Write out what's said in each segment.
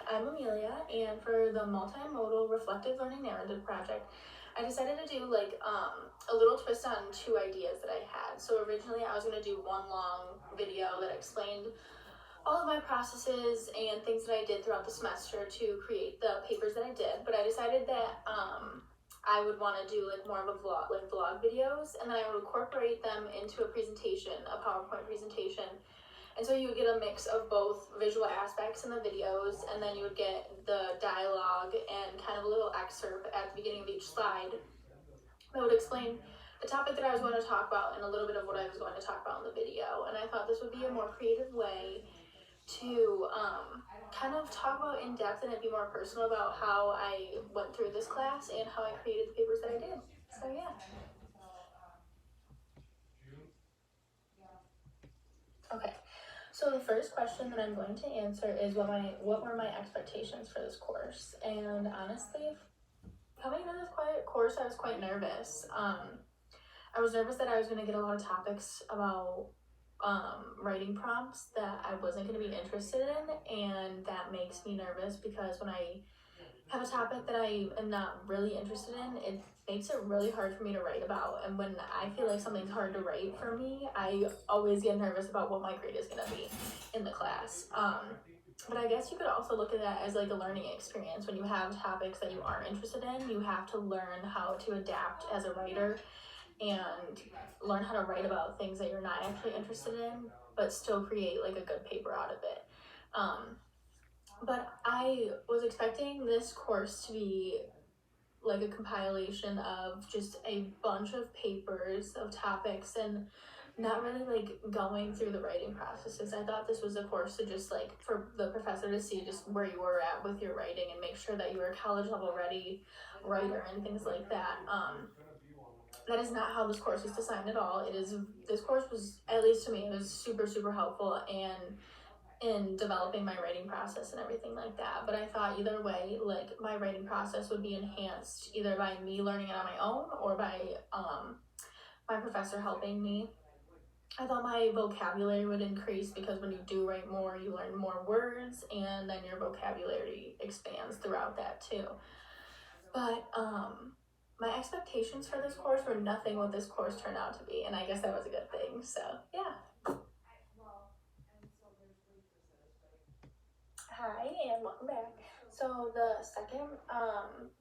I'm Amelia, and for the Multimodal Reflective Learning Narrative Project, I decided to do a little twist on two ideas that I had. So originally I was going to do one long video that explained all of my processes and things that I did throughout the semester to create the papers that I did, but I decided that I would want to do more of a vlog, vlog videos, and then I would incorporate them into a presentation, a PowerPoint presentation. And so you would get a mix of both visual aspects in the videos, and then you would get the dialogue and kind of a little excerpt at the beginning of each slide that would explain the topic that I was going to talk about and a little bit of what I was going to talk about in the video. And I thought this would be a more creative way to kind of talk about in depth and be more personal about how I went through this class and how I created the papers that I did. So yeah. Okay. So the first question that I'm going to answer is what were my expectations for this course? And honestly, coming into this course, I was quite nervous. I was nervous that I was going to get a lot of topics about writing prompts that I wasn't going to be interested in, and that makes me nervous because when I have a topic that I am not really interested in, it makes it really hard for me to write about. And when I feel like something's hard to write for me, I always get nervous about what my grade is going to be in the class. But I guess you could also look at that as a learning experience. When you have topics that you aren't interested in, you have to learn how to adapt as a writer and learn how to write about things that you're not actually interested in, but still create a good paper out of it. But I was expecting this course to be a compilation of just a bunch of papers of topics and not really going through the writing processes. I thought this was a course to just for the professor to see just where you were at with your writing and make sure that you were a college level ready writer and things like that. That is not how this course is designed at all. This course was, at least to me, it was super, super helpful and in developing my writing process and everything like that. But I thought either way, my writing process would be enhanced either by me learning it on my own or by my professor helping me. I thought my vocabulary would increase because when you do write more, you learn more words, and then your vocabulary expands throughout that too. But my expectations for this course were nothing what this course turned out to be, and I guess that was a good thing. So yeah. Hi, and welcome back. So the second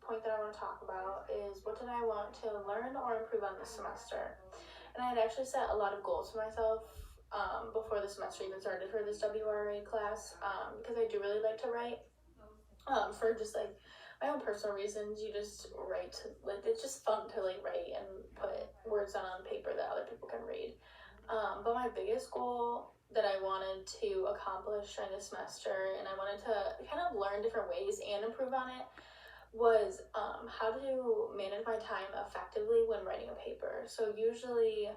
point that I want to talk about is what did I want to learn or improve on this semester? And I had actually set a lot of goals for myself before the semester even started for this WRA class because I do really like to write for just my own personal reasons. You just write it's just fun to write and put words on paper that other people can read. But my biggest goal that I wanted to accomplish during the semester, and I wanted to kind of learn different ways and improve on it, was how to manage my time effectively when writing a paper. So usually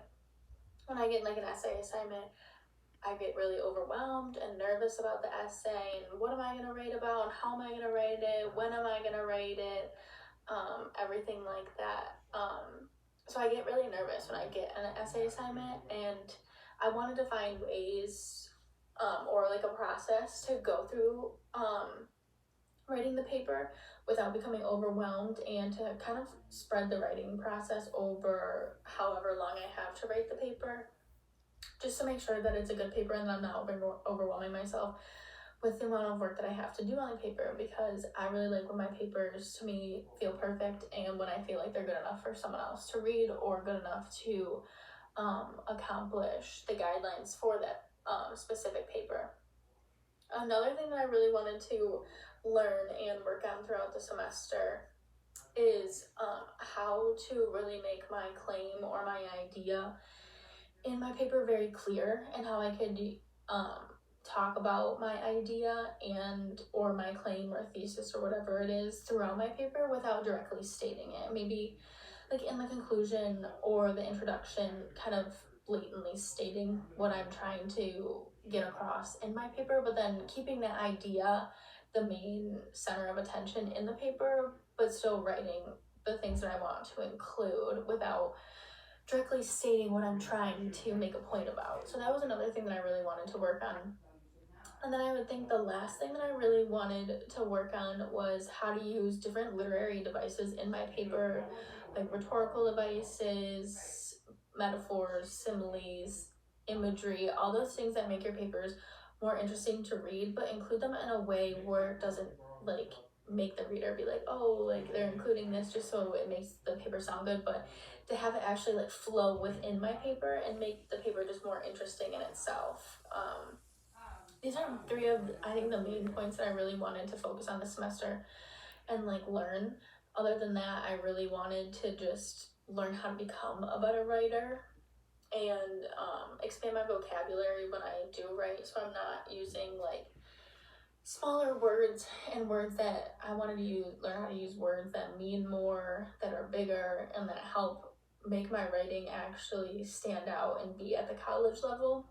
when I get an essay assignment, I get really overwhelmed and nervous about the essay and what am I going to write about and how am I going to write it, when am I going to write it, everything like that. So I get really nervous when I get an essay assignment, and I wanted to find ways or a process to go through writing the paper without becoming overwhelmed, and to kind of spread the writing process over however long I have to write the paper, just to make sure that it's a good paper and that I'm not overwhelming myself with the amount of work that I have to do on the paper, because I really like when my papers to me feel perfect and when I feel like they're good enough for someone else to read or good enough to accomplish the guidelines for that specific paper. Another thing that I really wanted to learn and work on throughout the semester is how to really make my claim or my idea in my paper very clear, and how I could talk about my idea and or my claim or thesis or whatever it is throughout my paper without directly stating it. Maybe in the conclusion or the introduction, kind of blatantly stating what I'm trying to get across in my paper, but then keeping that idea the main center of attention in the paper, but still writing the things that I want to include without directly stating what I'm trying to make a point about. So that was another thing that I really wanted to work on And then I would think the last thing that I really wanted to work on was how to use different literary devices in my paper, like rhetorical devices, metaphors, similes, imagery, all those things that make your papers more interesting to read, but include them in a way where it doesn't like make the reader be like, oh, like they're including this just so it makes the paper sound good, but to have it actually like flow within my paper and make the paper just more interesting in itself. These are three of, I think, the main points that I really wanted to focus on this semester and like learn. Other than that, I really wanted to just learn how to become a better writer and expand my vocabulary when I do write, so I'm not using like smaller words and words that I wanted to use, learn how to use words that mean more, that are bigger, and that help make my writing actually stand out and be at the college level.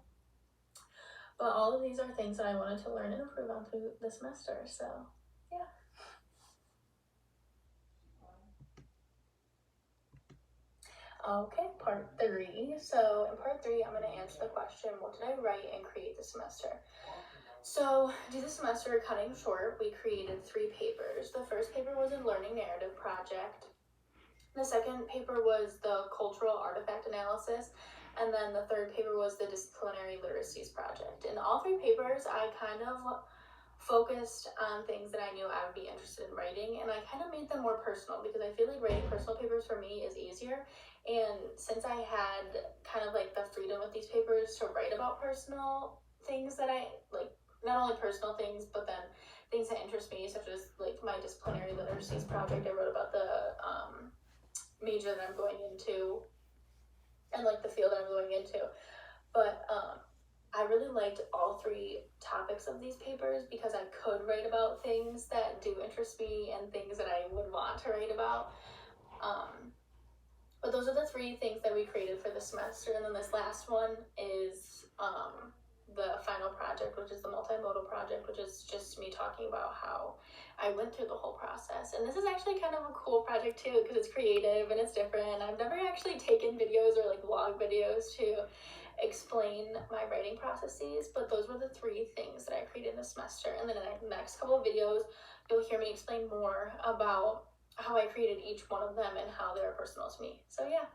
But all of these are things that I wanted to learn and improve on through the semester. So, yeah. Okay, part three. So, in part three, I'm going to answer the question, what did I write and create this semester? So, due to the semester cutting short, we created 3 papers. The first paper was a learning narrative project. The second paper was the cultural artifact analysis. And then the third paper was the disciplinary literacies project. In all 3 papers, I kind of focused on things that I knew I would be interested in writing, and I kind of made them more personal because I feel like writing personal papers for me is easier. And since I had kind of like the freedom with these papers to write about personal things that I like, not only personal things, but then things that interest me, such as like my disciplinary literacies project, I wrote about the major that I'm going into and like the field that I'm going into. But I really liked all 3 topics of these papers because I could write about things that do interest me and things that I would want to write about. But those are the 3 things that we created for the semester. And then this last one is the final project, which is the multimodal project, which is just me talking about how I went through the whole process. And this is actually kind of a cool project too because it's creative and it's different. I've never actually taken videos or like vlog videos to explain my writing processes, but those were the 3 things that I created in the semester. And then in the next couple of videos, you'll hear me explain more about how I created each one of them and how they're personal to me. So yeah.